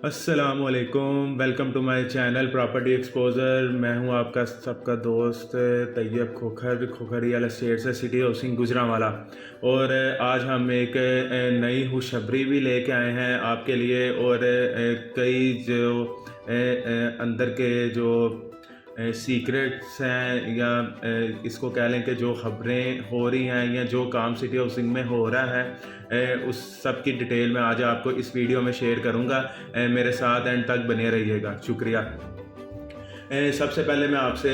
अस्सलामुअलैकुम, welcome to my channel property exposure. मैं हूं आपका सबका दोस्त तैयब खोखर रियल एस्टेट से सिटी हाउसिंग गुजरांवाला। और आज हम एक नई खुशखबरी भी लेके आए हैं आपके लिए। और कई जो अंदर के जो सीक्रेट्स हैं या इसको कह लें कि जो ख़बरें हो रही हैं या जो काम सिटी हाउसिंग में हो रहा है उस सब की डिटेल मैं आज आपको इस वीडियो में शेयर करूंगा। मेरे साथ एंड तक बने रहिएगा। शुक्रिया। सबसे पहले मैं आपसे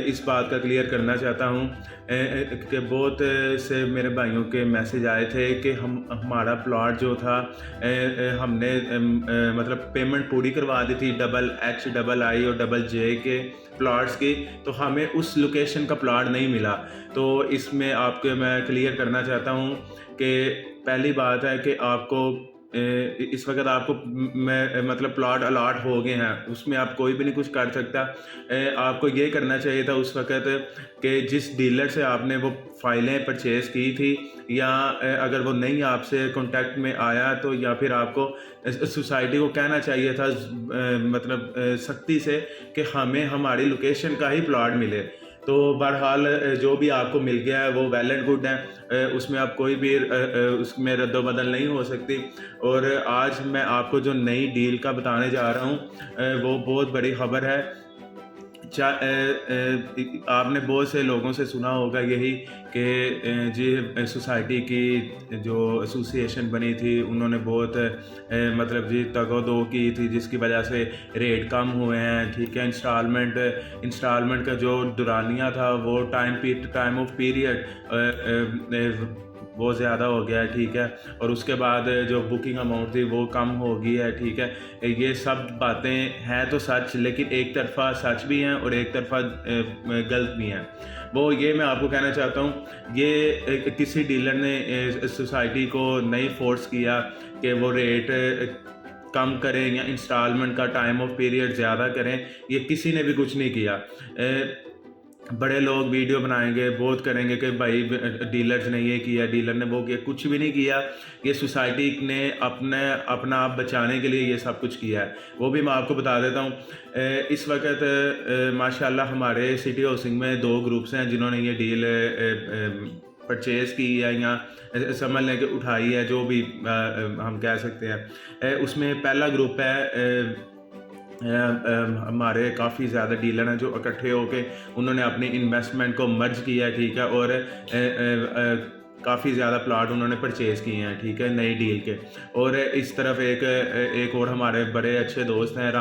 इस बात का क्लियर करना चाहता हूँ कि बहुत से मेरे भाइयों के मैसेज आए थे कि हमारा प्लॉट जो था हमने मतलब पेमेंट पूरी करवा दी थी XXI और JJ के प्लॉट्स की, तो हमें उस लोकेशन का प्लॉट नहीं मिला। तो इसमें आपको मैं क्लियर करना चाहता हूँ कि पहली बात है कि आपको इस वक्त आपको मतलब प्लॉट अलॉट हो गए हैं, उसमें आप कोई भी नहीं कुछ कर सकता। आपको ये करना चाहिए था उस वक्त कि जिस डीलर से आपने वो फाइलें परचेज़ की थी या अगर वो नहीं आपसे कांटेक्ट में आया तो या फिर आपको सोसाइटी को कहना चाहिए था मतलब सख्ती से कि हमें हमारी लोकेशन का ही प्लॉट मिले। तो बहरहाल जो भी आपको मिल गया है वो वेल एंड गुड है, उसमें आप कोई भी उसमें रद्दोबदल नहीं हो सकती। और आज मैं आपको जो नई डील का बताने जा रहा हूँ वो बहुत बड़ी खबर है। आपने बहुत से लोगों से सुना होगा यही कि जी सोसाइटी की जो एसोसिएशन बनी थी उन्होंने बहुत मतलब जी तगोदो की थी, जिसकी वजह से रेट कम हुए हैं। ठीक है, इंस्टॉलमेंट का जो दुरानिया था वो टाइम ऑफ पीरियड वो ज़्यादा हो गया है। ठीक है, और उसके बाद जो बुकिंग अमाउंट थी वो कम हो गई है। ठीक है, ये सब बातें हैं तो सच, लेकिन एक तरफा सच भी हैं और एक तरफा गलत भी हैं। वो ये मैं आपको कहना चाहता हूँ, ये किसी डीलर ने सोसाइटी को नहीं फोर्स किया कि वो रेट कम करें या इंस्टॉलमेंट का टाइम ऑफ पीरियड ज़्यादा करें। ये किसी ने भी कुछ नहीं किया। बड़े लोग वीडियो बनाएंगे, बहुत करेंगे कि भाई डीलर्स ने ये किया, डीलर ने वो किया। कुछ भी नहीं किया। ये सोसाइटी ने अपना आप बचाने के लिए ये सब कुछ किया है। वो भी मैं आपको बता देता हूँ। इस वक्त माशाल्लाह हमारे सिटी हाउसिंग में 2 ग्रुप्स हैं जिन्होंने ये डील परचेज़ की है या समझ लें कि उठाई है, जो भी हम कह सकते हैं। उसमें पहला ग्रुप है हमारे काफ़ी ज़्यादा डीलर हैं जो इकट्ठे होके उन्होंने अपनी इन्वेस्टमेंट को मर्ज किया। ठीक है, और काफ़ी ज़्यादा प्लाट उन्होंने परचेज़ किए हैं। ठीक है, नई डील के। और इस तरफ एक और हमारे बड़े अच्छे दोस्त हैं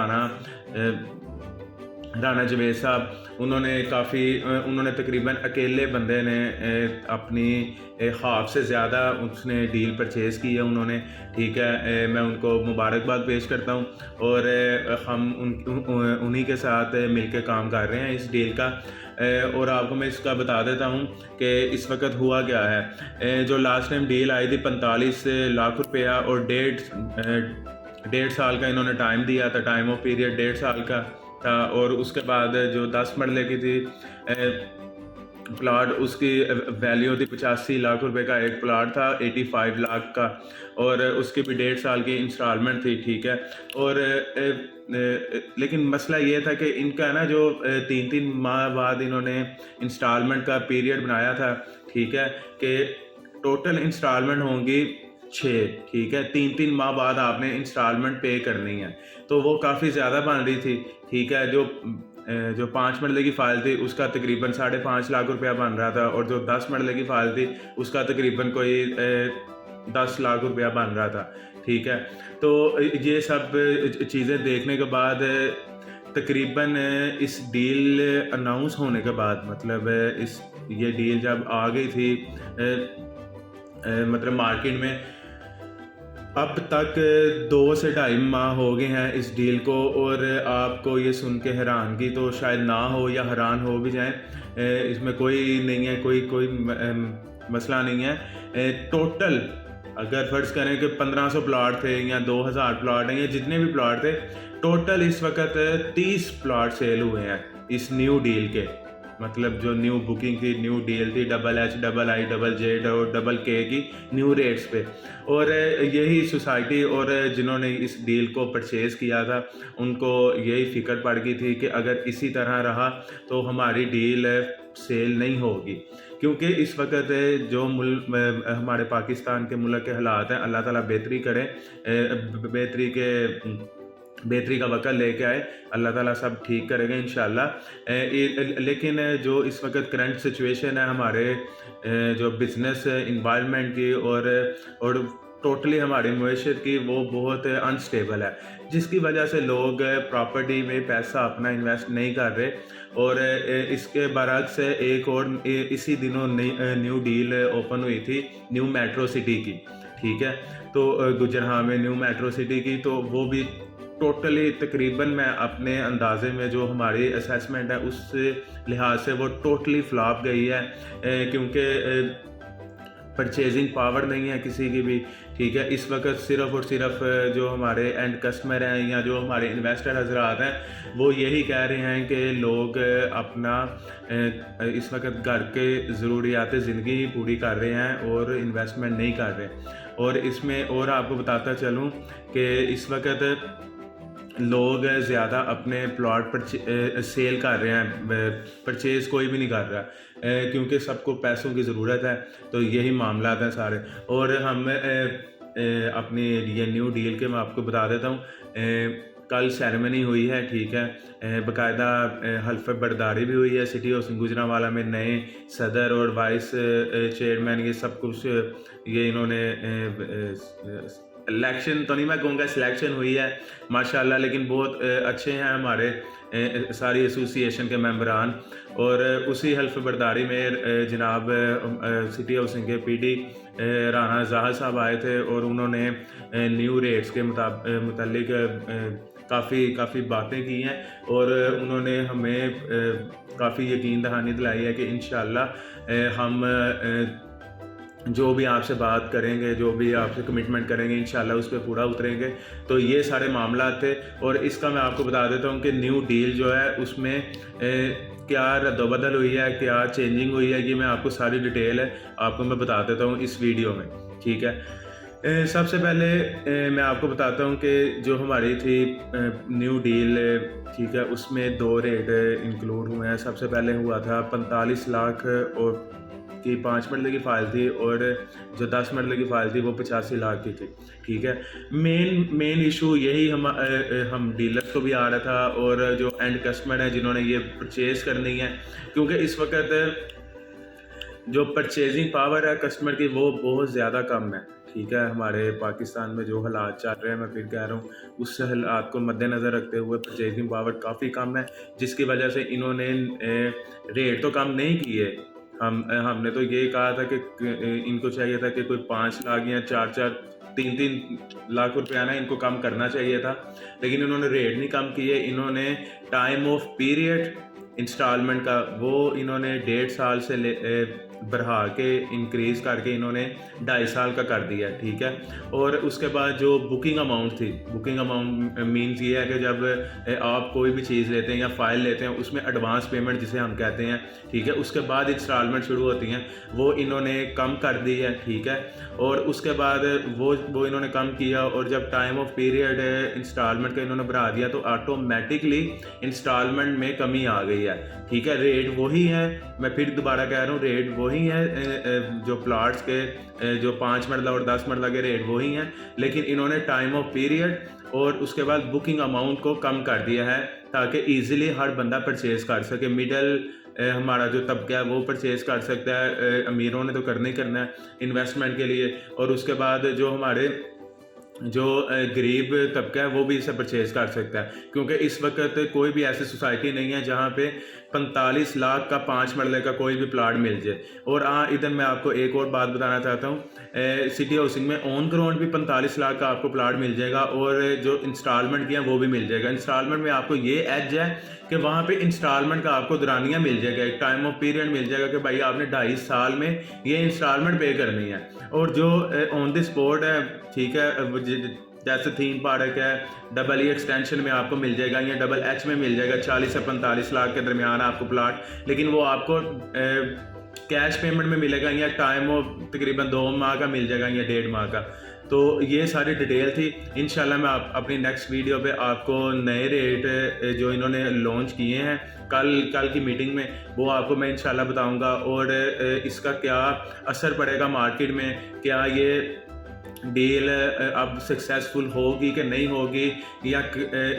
राना जवेद साहब। उन्होंने तकरीबन अकेले बंदे ने अपनी ख्वाब से ज़्यादा उसने डील परचेज़ की है उन्होंने। ठीक है, मैं उनको मुबारकबाद पेश करता हूँ और हम उन्हीं के साथ मिलकर काम कर रहे हैं इस डील का। और आपको मैं इसका बता देता हूँ कि इस वक्त हुआ क्या है। जो लास्ट टाइम डील आई थी 45 लाख रुपया और डेढ़ साल का इन्होंने टाइम दिया था, टाइम ऑफ पीरियड 1.5 साल का था। और उसके बाद जो 10 मरले की थी प्लाट, उसकी वैल्यू थी 85 लाख रुपए का एक प्लाट था, 85 लाख का, और उसकी भी 1.5 साल की इंस्टॉलमेंट थी। ठीक है, और लेकिन मसला ये था कि इनका ना जो 3-3 माह बाद इन्होंने इंस्टॉलमेंट का पीरियड बनाया था। ठीक है, कि टोटल इंस्टॉलमेंट होंगी 6। ठीक है, 3-3 माह बाद आपने इंस्टॉलमेंट पे करनी है, तो वो काफ़ी ज़्यादा बन रही थी। ठीक है, जो 5 मरले की फ़ाइल थी उसका तकरीबन 5.5 लाख रुपया बन रहा था, और जो 10 मरले की फ़ाइल थी उसका तकरीबन कोई 10 लाख रुपया बन रहा था। ठीक है, तो ये सब चीज़ें देखने के बाद तकरीबन इस डील अनाउंस होने के बाद, मतलब ये डील जब आ गई थी मतलब मार्केट में, अब तक 2 से 2.5 माह हो गए हैं इस डील को। और आपको ये सुन के हैरानगी तो शायद ना हो या हैरान हो भी जाएं, इसमें कोई नहीं है, कोई मसला नहीं है। टोटल अगर फ़र्ज़ करें कि 1500 प्लाट थे या 2000 प्लाट हैं या जितने भी प्लाट थे, टोटल इस वक्त 30 प्लाट सेल हुए हैं इस न्यू डील के। मतलब जो न्यू बुकिंग थी, न्यू डील थी, HHI, JJ और KK की न्यू रेट्स पे। और यही सोसाइटी और जिन्होंने इस डील को परचेज़ किया था उनको यही फ़िक्र पड़ गई थी कि अगर इसी तरह रहा तो हमारी डील सेल नहीं होगी, क्योंकि इस वक्त जो हमारे पाकिस्तान के मुल्क के हालात हैं, अल्लाह ताला बेहतरी करे, बेहतरी का वक़्त लेके आए, अल्लाह ताला सब ठीक करेगा इंशाअल्लाह। लेकिन जो इस वक्त करंट सिचुएशन है हमारे जो बिज़नेस इन्वायरमेंट की और टोटली हमारी मईशत की, वो बहुत अनस्टेबल है, जिसकी वजह से लोग प्रॉपर्टी में पैसा अपना इन्वेस्ट नहीं कर रहे। और इसके बरक्स एक और इसी दिनों न्यू डील ओपन हुई थी न्यू मेट्रो सिटी की, ठीक है, तो गुजरात में न्यू मेट्रो सिटी की, तो वो भी टोटली तकरीबन मैं अपने अंदाज़े में जो हमारी असेसमेंट है उस लिहाज से वो टोटली फ्लॉप गई है, क्योंकि परचेजिंग पावर नहीं है किसी की भी, ठीक है। इस वक्त सिर्फ़ और सिर्फ जो हमारे एंड कस्टमर हैं या जो हमारे इन्वेस्टर हजरात हैं वो यही कह रहे हैं कि लोग अपना इस वक्त घर के ज़रूरियात ज़िंदगी ही पूरी कर रहे हैं और इन्वेस्टमेंट नहीं कर रहे। और इसमें और आपको बताता चलूँ कि इस वक्त लोग ज़्यादा अपने प्लॉट पर सेल कर रहे हैं, परचेज़ कोई भी नहीं कर रहा, क्योंकि सबको पैसों की ज़रूरत है, तो यही मामला हैं सारे। और हम अपनी ये न्यू डील के मैं आपको बता देता हूँ, कल सेरेमनी हुई है, ठीक है, बाकायदा हल्फ बर्दारी भी हुई है सिटी हाउसिंग गुजरांवाला में, नए सदर और वाइस चेयरमैन, ये सब कुछ ये इन्होंने इलेक्शन तो नहीं मैं कहूँगा, सिलेक्शन हुई है माशाल्लाह, लेकिन बहुत अच्छे हैं हमारे सारी एसोसिएशन के मेंबरान। और उसी हल्फ बर्दारी में जनाब सिटी हाउसिंग के PD राना ज़ाहर साहब आए थे और उन्होंने न्यू रेट्स के मुतालिक काफ़ी बातें की हैं और उन्होंने हमें काफ़ी यकीन दहानी दिलाई है कि इंशाअल्लाह हम जो भी आपसे बात करेंगे, जो भी आपसे कमिटमेंट करेंगे, इंशाल्लाह उस पर पूरा उतरेंगे। तो ये सारे मामला थे। और इसका मैं आपको बता देता हूँ कि न्यू डील जो है उसमें क्या रद्दबदल हुई है, क्या चेंजिंग हुई है, ये मैं आपको सारी डिटेल है आपको मैं बता देता हूँ इस वीडियो में, ठीक है। सबसे पहले मैं आपको बताता हूँ कि जो हमारी थी न्यू डील, ठीक है, उसमें 2 रेट इंक्लूड हुए हैं। सबसे पहले हुआ था 45 लाख और की 5 मरले की फ़ाइल थी, और जो 10 मरले की फ़ाइल थी वो 85 लाख की थी, ठीक है। मेन इशू यही हम डीलर को भी आ रहा था और जो एंड कस्टमर है जिन्होंने ये परचेज़ करनी है, क्योंकि इस वक्त जो परचेजिंग पावर है कस्टमर की वो बहुत ज़्यादा कम है, ठीक है। हमारे पाकिस्तान में जो हालात चल रहे हैं, मैं फिर कह रहा हूँ, उस हालात को मद्देनज़र रखते हुए परचेजिंग पावर काफ़ी कम है, जिसकी वजह से इन्होंने रेट तो कम नहीं किए। हमने तो ये कहा था कि इनको चाहिए था कि कोई 5 लाख या 4-4 3-3 लाख रुपया ना इनको कम करना चाहिए था, लेकिन इन्होंने रेट नहीं कम किए। इन्होंने टाइम ऑफ पीरियड इंस्टॉलमेंट का वो इन्होंने 1.5 साल से बढ़ा के इंक्रीज़ करके इन्होंने 2.5 साल का कर दिया, ठीक है। और उसके बाद जो बुकिंग अमाउंट थी, बुकिंग अमाउंट मीन्स ये है कि जब आप कोई भी चीज़ लेते हैं या फ़ाइल लेते हैं उसमें एडवांस पेमेंट जिसे हम कहते हैं, ठीक है, उसके बाद इंस्टॉलमेंट शुरू होती हैं, वो इन्होंने कम कर दी है, ठीक है। और उसके बाद वो इन्होंने कम किया, और जब टाइम ऑफ पीरियड इंस्टॉलमेंट का इन्होंने बढ़ा दिया तो ऑटोमेटिकली इंस्टॉलमेंट में कमी आ गई है, ठीक है। रेट वही है, मैं फिर दोबारा कह रहा हूँ, रेट वही है, जो प्लाट्स के जो 5 मरला और 10 मरला के रेट वही हैं, लेकिन इन्होंने टाइम ऑफ पीरियड और उसके बाद बुकिंग अमाउंट को कम कर दिया है ताकि ईज़िली हर बंदा परचेज़ कर सके। मिडल हमारा जो तबका है वो परचेज़ कर सकता है, अमीरों ने तो करना ही करना है इन्वेस्टमेंट के लिए, और उसके बाद जो हमारे जो गरीब तबका है वो भी इसे परचेज़ कर सकता है, क्योंकि इस वक्त कोई भी ऐसी सोसाइटी नहीं है जहाँ पे 45 लाख का 5 मरले का कोई भी प्लाट मिल जाए। और हाँ, इधर मैं आपको एक और बात बताना चाहता हूँ, सिटी हाउसिंग में ऑन ग्राउंड भी 45 लाख का आपको प्लाट मिल जाएगा, और जो इंस्टॉलमेंट किया वो भी मिल जाएगा। इंस्टॉलमेंट में आपको ये एज है कि वहाँ पे इंस्टॉलमेंट का आपको दरानिया मिल जाएगा, एक टाइम ऑफ पीरियड मिल जाएगा कि भाई आपने 2.5 साल में ये इंस्टॉलमेंट पे करनी है। और जो ऑन द स्पॉट है, ठीक है, जैसे थीम पार्क है, डबल ई एक्सटेंशन में आपको मिल जाएगा या डबल एच में मिल जाएगा 40 से 45 लाख के दरमियान आपको प्लाट, लेकिन वो आपको कैश पेमेंट में मिलेगा या टाइम वो तकरीबन 2 माह का मिल जाएगा या 1.5 माह का। तो ये सारी डिटेल थी। इंशाल्लाह मैं अपनी नेक्स्ट वीडियो पे आपको नए रेट जो इन्होंने लॉन्च किए हैं कल की मीटिंग में वो आपको मैं इंशाल्लाह बताऊंगा, और इसका क्या असर पड़ेगा मार्केट में, क्या ये डील अब सक्सेसफुल होगी कि नहीं होगी, या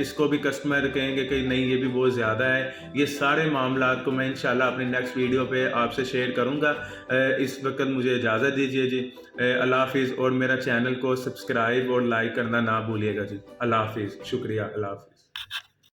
इसको भी कस्टमर कहेंगे कि नहीं ये भी बहुत ज़्यादा है। ये सारे मामलात को मैं इंशाल्लाह अपनी नेक्स्ट वीडियो पे आपसे शेयर करूँगा। इस वक्त मुझे इजाज़त दीजिए जी। अल्लाह हाफिज़, और मेरा चैनल को सब्सक्राइब और लाइक करना ना भूलिएगा जी। अल्लाह हाफिज़, शुक्रिया, अल्लाह हाफिज़।